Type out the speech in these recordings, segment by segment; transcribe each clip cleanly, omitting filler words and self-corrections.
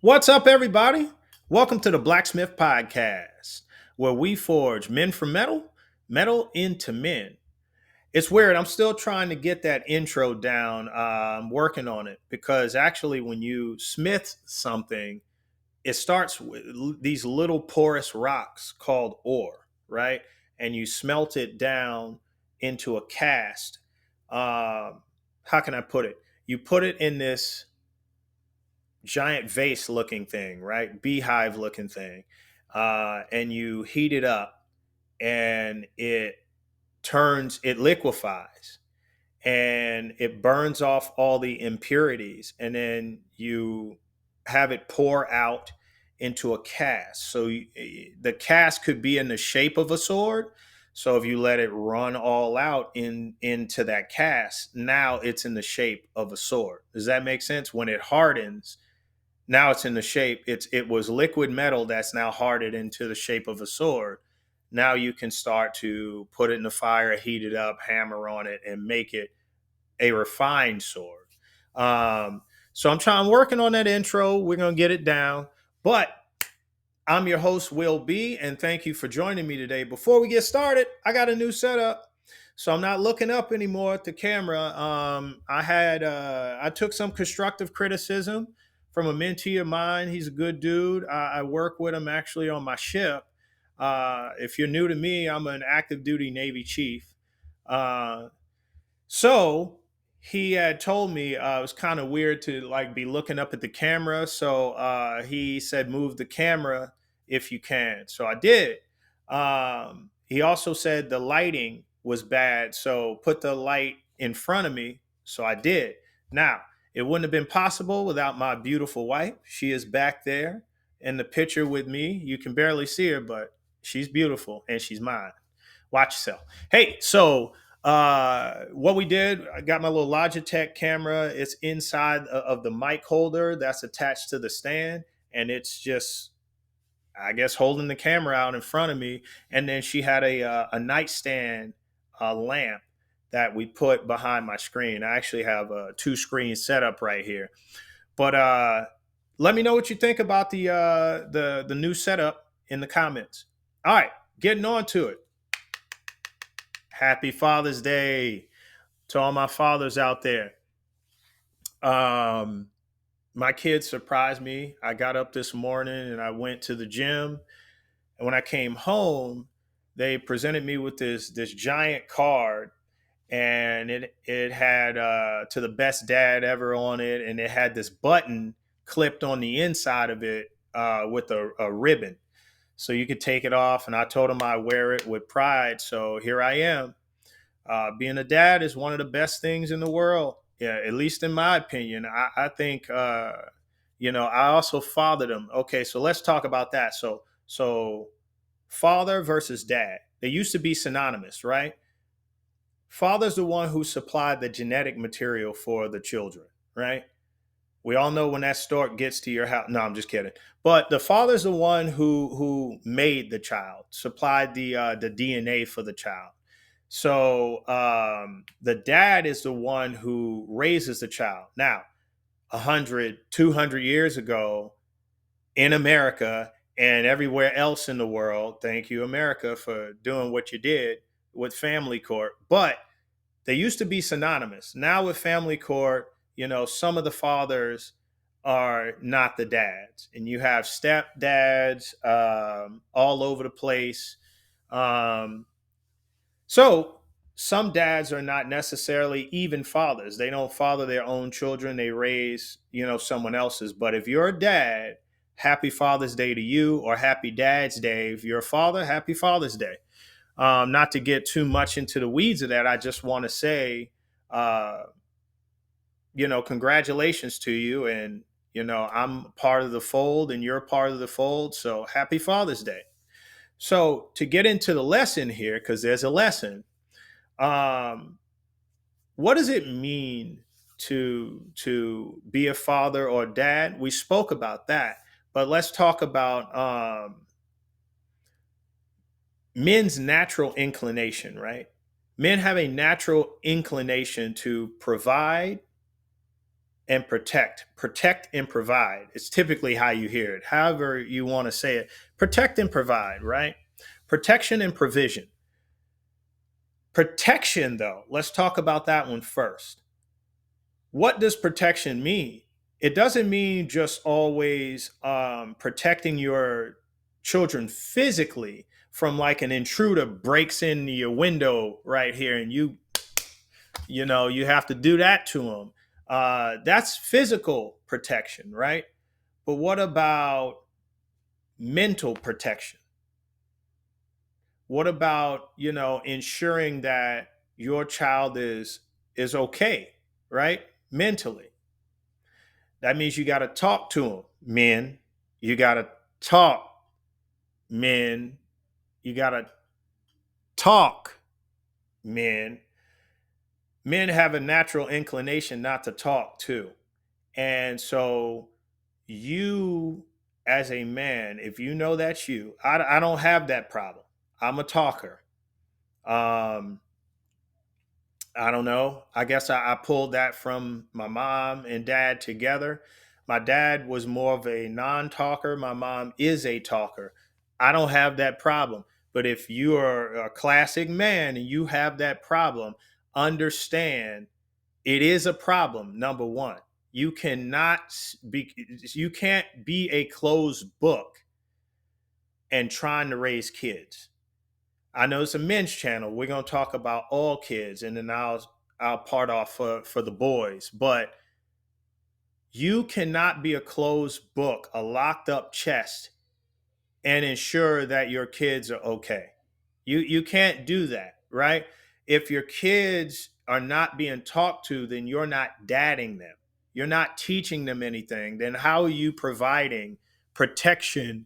What's up, everybody? Welcome to the Blacksmith Podcast, where we forge men from metal, metal into men. It's weird. I'm still trying to get that intro down. I'm working on it because actually, when you smith something, it starts with these little porous rocks called ore, right? And you smelt it down into a cast. How can I put it? You put it in this giant vase looking thing, right? Beehive looking thing. And you heat it up and it liquefies and it burns off all the impurities. And then you have it pour out into a cast. The cast could be in the shape of a sword. So if you let it run all out into that cast, now it's in the shape of a sword. Does that make sense? When it hardens, now it's in the shape. It was liquid metal that's now hardened into the shape of a sword. Now you can start to put it in the fire, heat it up, hammer on it, and make it a refined sword. Um, I'm working on that intro. We're gonna get it down. But I'm your host, Will B, and thank you for joining me today. Before we get started, I got a new setup. So I'm not looking up anymore at the camera. I took some constructive criticism from a mentee of mine. He's a good dude. I work with him actually on my ship. If you're new to me, I'm an active duty Navy chief. Uh, so he had told me it was kind of weird to like be looking up at the camera. So he said, move the camera if you can. So I did. He also said the lighting was bad. So put the light in front of me. So I did. Now, it wouldn't have been possible without my beautiful wife. She is back there in the picture with me. You can barely see her, but she's beautiful and she's mine. Watch yourself. Hey, so what we did, I got my little Logitech camera. It's inside of the mic holder that's attached to the stand, and it's just, I guess, holding the camera out in front of me. And then she had a nightstand lamp that we put behind my screen. I actually have a two screen setup right here. But let me know what you think about the new setup in the comments. All right, getting on to it. Happy Father's Day to all my fathers out there. Um, my kids surprised me. I got up this morning and I went to the gym. And when I came home, they presented me with this giant card, and it had to the best dad ever on it, and it had this button clipped on the inside of it with a ribbon, so you could take it off. And I told them I wear it with pride. So here I am. Being a dad is one of the best things in the world. Yeah, at least in my opinion. I think I also fathered them. Okay, so let's talk about that. So father versus dad. They used to be synonymous, right? Father's the one who supplied the genetic material for the children, right? We all know when that stork gets to your house. No, I'm just kidding. But the father's the one who made the child, supplied the DNA for the child. So the dad is the one who raises the child. Now, 100, 200 years ago in America and everywhere else in the world, thank you, America, for doing what you did with family court. But they used to be synonymous. Now with family court, some of the fathers are not the dads, and you have stepdads all over the place. Um, so some dads are not necessarily even fathers. They don't father their own children. They raise, someone else's. But if you're a dad, happy Father's Day to you, or happy Dad's Day. If you're a father, happy Father's Day. Not to get too much into the weeds of that, I just want to say, uh, congratulations to you. And, I'm part of the fold and you're part of the fold. So happy Father's Day. So to get into the lesson here, because there's a lesson, um, what does it mean to be a father or dad? We spoke about that, but let's talk about men's natural inclination, right? Men have a natural inclination to provide and protect. Protect and provide. It's typically how you hear it. However you want to say it. Protect and provide, right? Protection and provision. Protection, though, let's talk about that one first. What does protection mean? It doesn't mean just always protecting your children physically from like an intruder breaks into your window right here and you have to do that to them. That's physical protection, right? But what about mental protection? What about ensuring that your child is okay, right? Mentally. That means you got to talk to them, men. You got to talk, men. You got to talk, men. Men have a natural inclination not to talk too. And so you, as a man, if you know that's you, I don't have that problem. I'm a talker. Um, I don't know. I guess I pulled that from my mom and dad together. My dad was more of a non talker. My mom is a talker. I don't have that problem. But if you are a classic man and you have that problem, understand it is a problem. Number one, you cannot be, you can't be a closed book and trying to raise kids. I know it's a men's channel. We're gonna talk about all kids, and then I'll part off for the boys. But you cannot be a closed book, a locked up chest, and ensure that your kids are okay. You can't do that, right? If your kids are not being talked to, then you're not dadding them. You're not teaching them anything. Then how are you providing protection?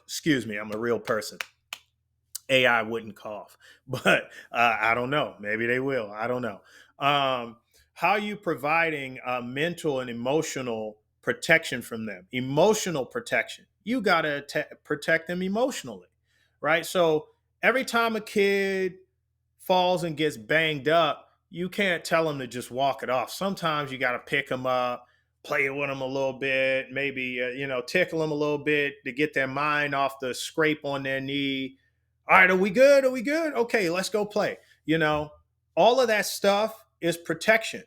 Excuse me, I'm a real person. AI wouldn't cough, but I don't know. Maybe they will. I don't know. Um, how are you providing mental and emotional protection from them? Emotional protection. You got to protect them emotionally, right? So every time a kid falls and gets banged up, you can't tell them to just walk it off. Sometimes you got to pick them up, play with them a little bit, maybe tickle them a little bit to get their mind off the scrape on their knee. All right, are we good? Are we good? Okay, let's go play. You know, all of that stuff is protection,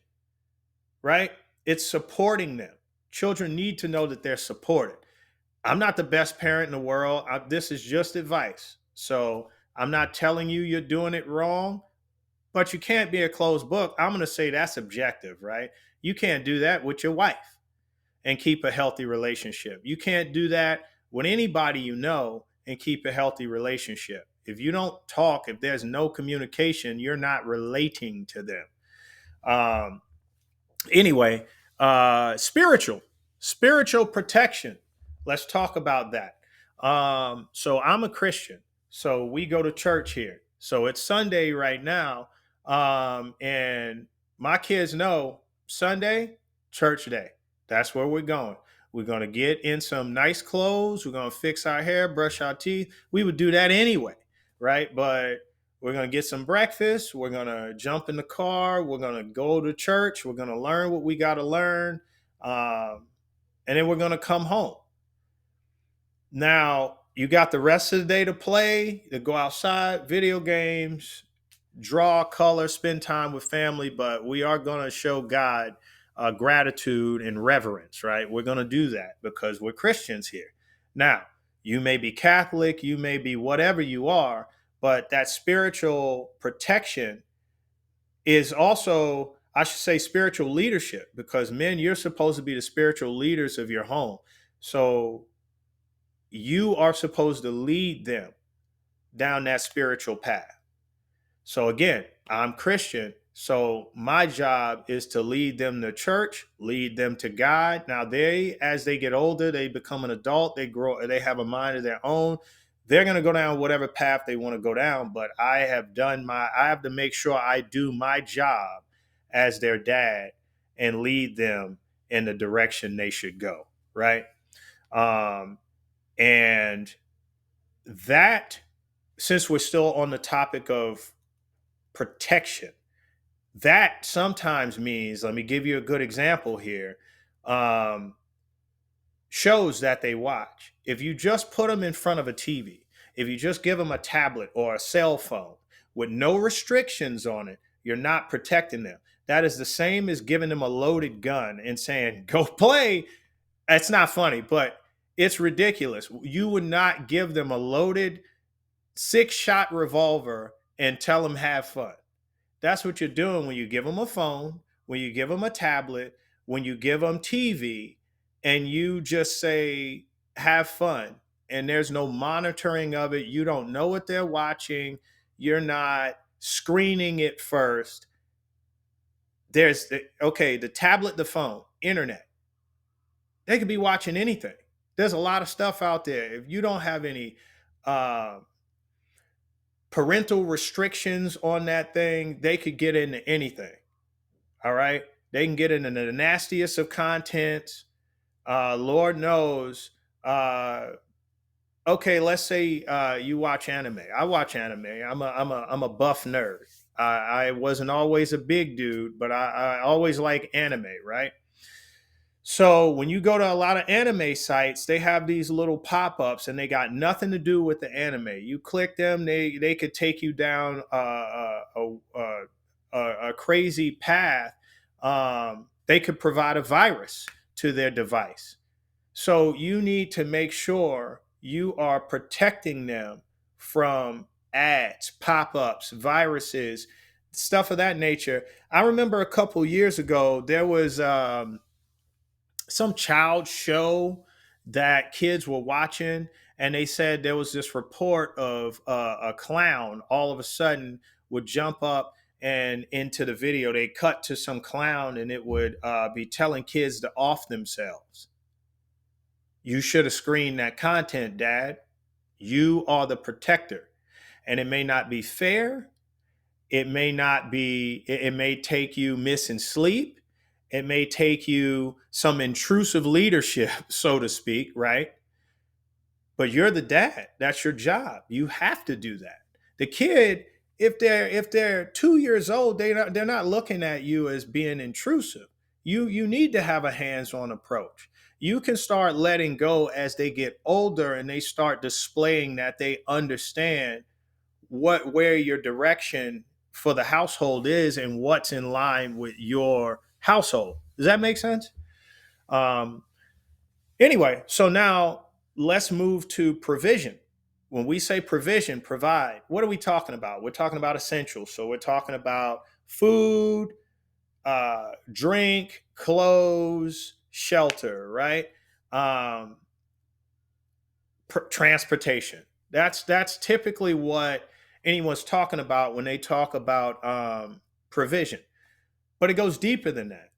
right? It's supporting them. Children need to know that they're supported. I'm not the best parent in the world. This is just advice. So I'm not telling you you're doing it wrong, but you can't be a closed book. I'm going to say that's objective, right? You can't do that with your wife and keep a healthy relationship. You can't do that with anybody you know and keep a healthy relationship. If you don't talk, if there's no communication, you're not relating to them. Um, anyway, spiritual protection. Let's talk about that. So I'm a Christian, so we go to church here. So it's Sunday right now, and my kids know Sunday church day. That's where we're going. We're going to get in some nice clothes. We're going to fix our hair, brush our teeth. We would do that anyway, right? But we're going to get some breakfast. We're going to jump in the car. We're going to go to church. We're going to learn what we got to learn. Um, and then we're going to come home. Now, you got the rest of the day to play, to go outside, video games, draw, color, spend time with family, but we are going to show God gratitude and reverence, right? We're going to do that because we're Christians here. Now, you may be Catholic, you may be whatever you are, but that spiritual protection is also, I should say, spiritual leadership because men, you're supposed to be the spiritual leaders of your home. So you are supposed to lead them down that spiritual path. So again, I'm Christian. So my job is to lead them to church, lead them to God. Now as they get older, they become an adult, they grow, they have a mind of their own. They're going to go down whatever path they want to go down. But I have to make sure I do my job as their dad and lead them in the direction they should go. Right. Um, and that, since we're still on the topic of protection, That sometimes means, let me give you a good example here. Um, Shows that they watch. If you just put them in front of a TV, if you just give them a tablet or a cell phone with no restrictions on it, you're not protecting them. That is the same as giving them a loaded gun and saying, go play. It's not funny, but it's ridiculous. You would not give them a loaded 6-shot revolver and tell them have fun. That's what you're doing when you give them a phone, when you give them a tablet, when you give them TV, and you just say, have fun. And there's no monitoring of it. You don't know what they're watching. You're not screening it first. There's, okay, the tablet, the phone, internet. They could be watching anything. There's a lot of stuff out there. If you don't have any uh, parental restrictions on that thing, they could get into anything. All right. They can get into the nastiest of contents. Lord knows. Okay, let's say you watch anime. I watch anime. I'm a buff nerd. I wasn't always a big dude, but I always like anime, right? So when you go to a lot of anime sites, they have these little pop-ups, and they got nothing to do with the anime. You click them, they could take you down a crazy path. They could provide a virus to their device. So you need to make sure you are protecting them from ads, pop-ups, viruses, stuff of that nature. I remember a couple years ago there was some child show that kids were watching, and they said there was this report of a clown all of a sudden would jump up, and into the video they cut to some clown, and it would be telling kids to off themselves. You should have screened that content, Dad. You are the protector. And it may not be fair. It may not be, it may take you missing sleep. It may take you some intrusive leadership, so to speak, right? But you're the dad. That's your job. You have to do that. The kid, if they're 2 years old, they're not looking at you as being intrusive. You need to have a hands-on approach. You can start letting go as they get older and they start displaying that they understand where your direction for the household is and what's in line with your household. Does that make sense? Um, Anyway, so now let's move to provision. When we say provision, provide, what are we talking about? We're talking about essentials. So we're talking about food, drink, clothes, shelter, right? Um, Transportation. That's typically what anyone's talking about when they talk about provision. But it goes deeper than that.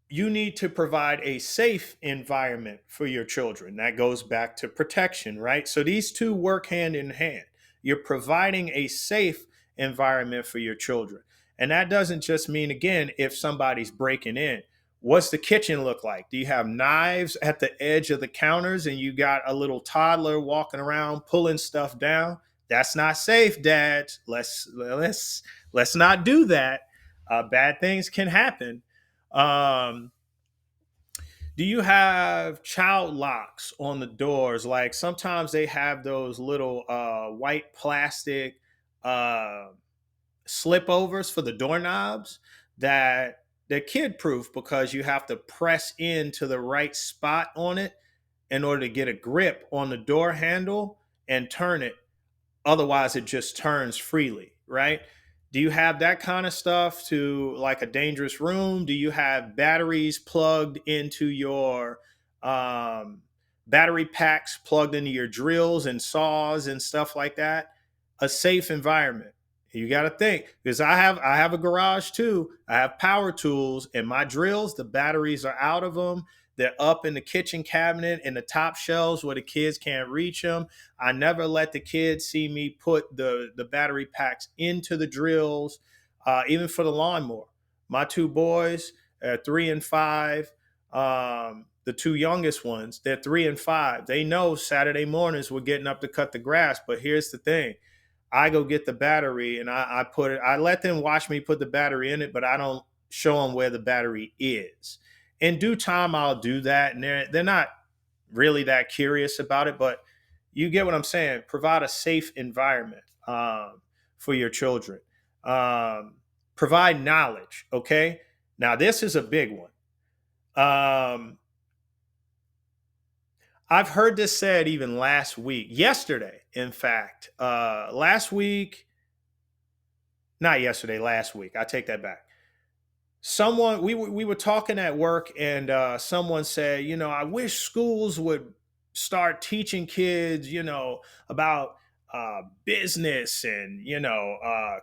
You need to provide a safe environment for your children. That goes back to protection, right? So these two work hand in hand. You're providing a safe environment for your children. And that doesn't just mean, again, if somebody's breaking in. What's the kitchen look like? Do you have knives at the edge of the counters and you got a little toddler walking around pulling stuff down? That's not safe, Dad. Let's not do that. Bad things can happen. um, do you have child locks on the doors? Like sometimes they have those little white plastic uh, slip overs for the doorknobs that they're kid proof because you have to press into the right spot on it in order to get a grip on the door handle and turn it. Otherwise, it just turns freely, right? Do you have that kind of stuff to like a dangerous room? Do you have batteries plugged into your um, battery packs plugged into your drills and saws and stuff like that? A safe environment. You got to think because I have a garage too. I have power tools and my drills. The batteries are out of them. They're up in the kitchen cabinet in the top shelves where the kids can't reach them. I never let the kids see me put the battery packs into the drills, even for the lawnmower. My two boys are 3 and 5. The two youngest ones, they're 3 and 5. They know Saturday mornings we're getting up to cut the grass. But here's the thing: I go get the battery and I put it, I let them watch me put the battery in it, but I don't show them where the battery is. In due time, I'll do that. And they're not really that curious about it, but you get what I'm saying. Provide a safe environment for your children. Um, Provide knowledge. Okay. Now, this is a big one. Um, I've heard this said even last week, yesterday, in fact. Last week, not yesterday, last week. I take that back. Someone we were talking at work, and someone said, I wish schools would start teaching kids, about business and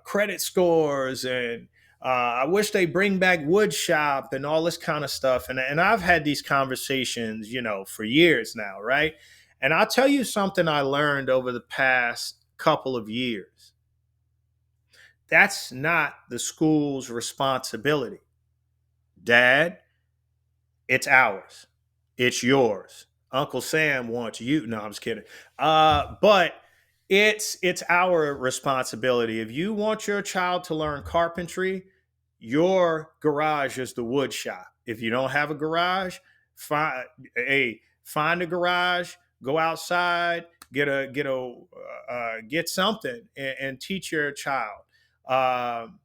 credit scores, and I wish they bring back wood shop and all this kind of stuff. And I've had these conversations, for years now, right? And I'll tell you something I learned over the past couple of years. That's not the school's responsibility. Dad, it's ours. It's yours. Uncle Sam wants you. No, I'm just kidding. But it's our responsibility. If you want your child to learn carpentry, your garage is the wood shop. If you don't have a garage, find a garage, go outside, get something, and teach your child. Um,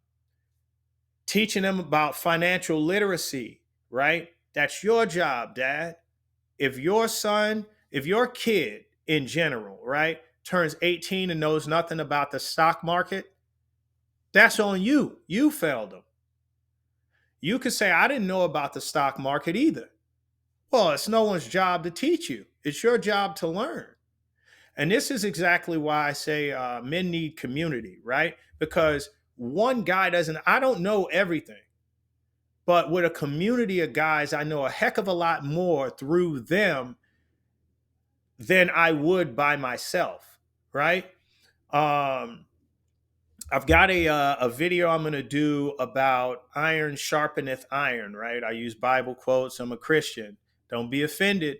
Teaching them about financial literacy, right? That's your job, Dad. If your son, if your kid in general, right, turns 18 and knows nothing about the stock market, that's on you. You failed them. You could say, I didn't know about the stock market either. Well, it's no one's job to teach you, it's your job to learn. And this is exactly why I say men need community, right? Because one guy doesn't, I don't know everything. But with a community of guys, I know a heck of a lot more through them than I would by myself, right? Um, I've got a video I'm going to do about iron sharpeneth iron, right? I use Bible quotes. I'm a Christian. Don't be offended,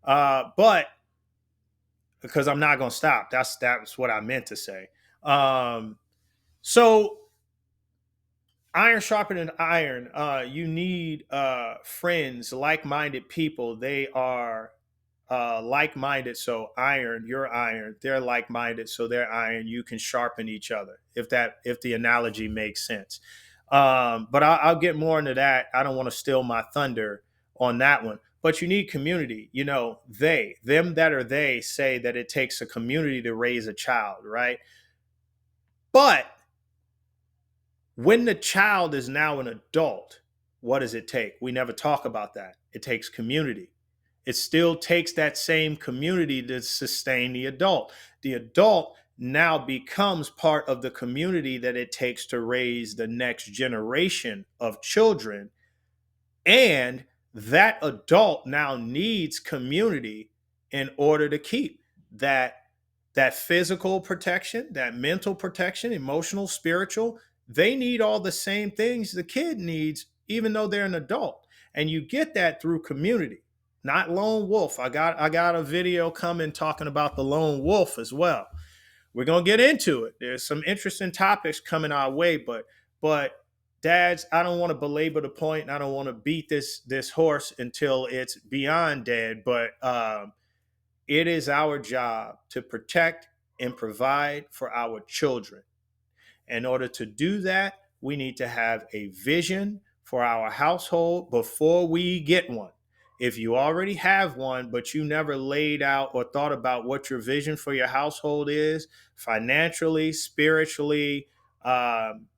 but because I'm not going to stop. That's what I meant to say. So iron sharpening iron. You need friends, like-minded people. They are like-minded. So iron, you're iron. They're like-minded, so they're iron. You can sharpen each other. If the analogy makes sense. But I'll get more into that. I don't want to steal my thunder on that one. But you need community. Them that are they say that it takes a community to raise a child, right? But when the child is now an adult, what does it take? We never talk about that. It takes community. It still takes that same community to sustain the adult. The adult now becomes part of the community that it takes to raise the next generation of children. And that adult now needs community in order to keep that physical protection, that mental protection, emotional, spiritual. They need all the same things the kid needs, even though they're an adult. And you get that through community, not lone wolf. I got a video coming talking about the lone wolf as well. We're gonna get into it. There's some interesting topics coming our way, but dads, I don't want to belabor the point, and I don't want to beat this horse until it's beyond dead. But it is our job to protect and provide for our children. In order to do that, we need to have a vision for our household before we get one. If you already have one, but you never laid out or thought about what your vision for your household is, financially, spiritually,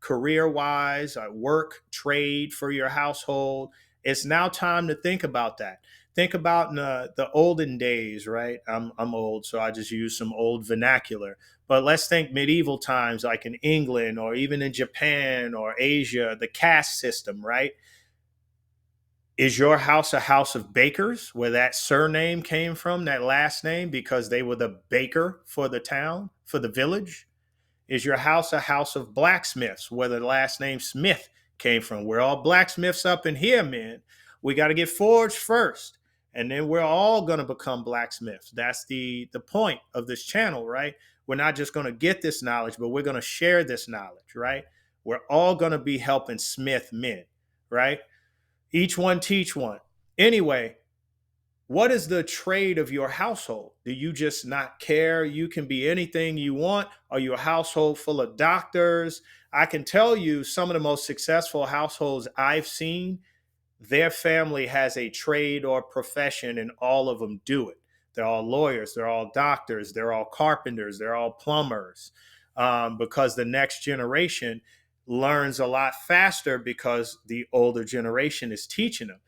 career wise, work, trade for your household, it's now time to think about that. Think about the olden days, right? I'm old, so I just use some old vernacular. But let's think medieval times, like in England or even in Japan or Asia, the caste system, right? Is your house a house of bakers where that surname came from, that last name, because they were the baker for the town, for the village? Is your house a house of blacksmiths where the last name Smith came from? We're all blacksmiths up in here, man. We got to get forged first. and then we're all going to become blacksmiths. That's the point of this channel, right? We're not just going to get this knowledge, but we're going to share this knowledge, right? We're all going to be helping smith men, right? Each one teach one. Anyway, what is the trade of your household? Do you just not care? You can be anything you want. Are you a household full of doctors? I can tell you some of the most successful households I've seen, their family has a trade or profession and all of them do it. They're all lawyers, they're all doctors, they're all carpenters, they're all plumbers, because the next generation learns a lot faster because the older generation is teaching them,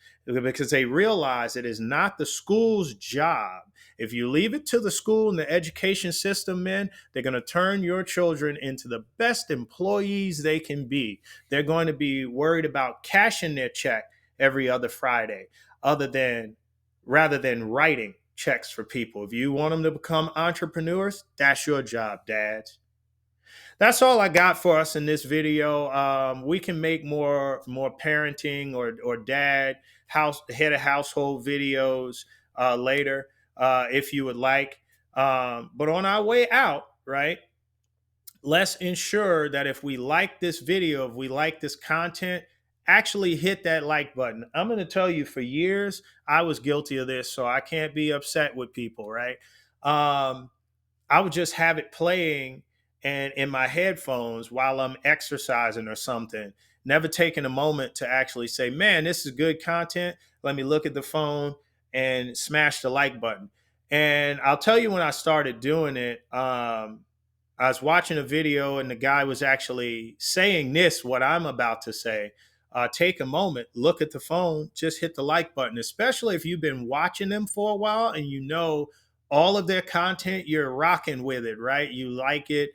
because they realize it is not the school's job. If you leave it to the school and the education system, man, they're going to turn your children into the best employees they can be. They're going to be worried about cashing their check every other Friday, other than rather than writing checks for people. If you want them to become entrepreneurs, that's your job, dads. That's all I got for us in this video. We can make more parenting or dad house head of household videos later if you would like. But on our way out, right? Let's ensure that if we like this video, if we like this content, actually hit that like button. I'm going to tell you, for years, I was guilty of this, so I can't be upset with people, right? Um, I would just have it playing and in my headphones while I'm exercising or something, never taking a moment to actually say, man, this is good content. Let me look at the phone and smash the like button. And I'll tell you, when I started doing it, I was watching a video and the guy was actually saying this, what I'm about to say. Take a moment, look at the phone, just hit the like button, especially if you've been watching them for a while and you know all of their content, you're rocking with it, right? You like it.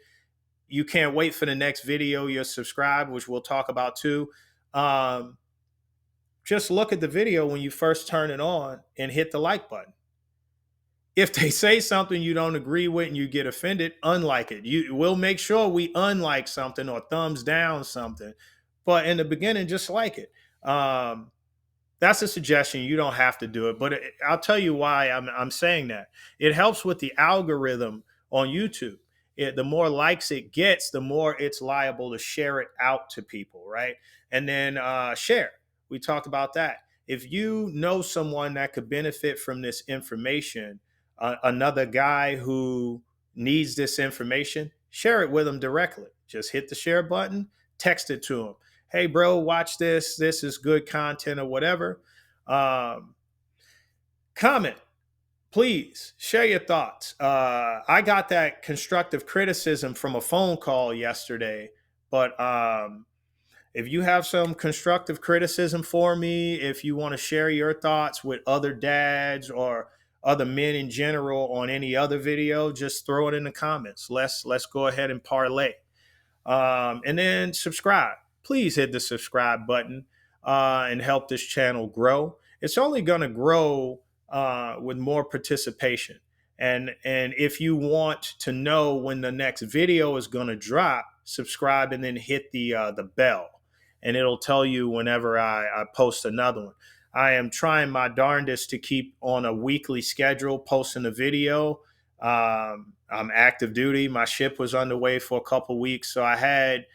You can't wait for the next video. You're subscribed, which we'll talk about too. Um, just look at the video when you first turn it on and hit the like button. If they say something you don't agree with and you get offended, unlike it. You will make sure we unlike something or thumbs down something. But in the beginning, just like it. That's a suggestion. You don't have to do it, but I'll tell you why I'm saying that. It helps with the algorithm on YouTube. The more likes it gets, the more it's liable to share it out to people, right? And then share. We talked about that. If you know someone that could benefit from this information, another guy who needs this information, share it with them directly. Just hit the share button, text it to them. Hey, bro, watch this. This is good content or whatever. Um, Comment, please share your thoughts. I got that constructive criticism from a phone call yesterday, but if you have some constructive criticism for me, if you want to share your thoughts with other dads or other men in general on any other video, just throw it in the comments. Let's go ahead and parlay. And then subscribe. Please hit the subscribe button and help this channel grow. It's only going to grow with more participation. And if you want to know when the next video is going to drop, subscribe and then hit the bell, and it'll tell you whenever I post another one. I am trying my darndest to keep on a weekly schedule, posting a video. I'm active duty. My ship was underway for a couple weeks, so I had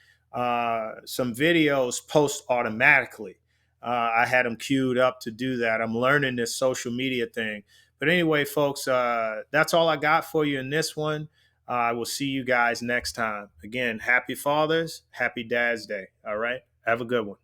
some videos post automatically. I had them queued up to do that. I'm learning this social media thing. But anyway, folks, that's all I got for you in this one. I will see you guys next time. Again, happy Fathers, happy Dad's Day. All right. Have a good one.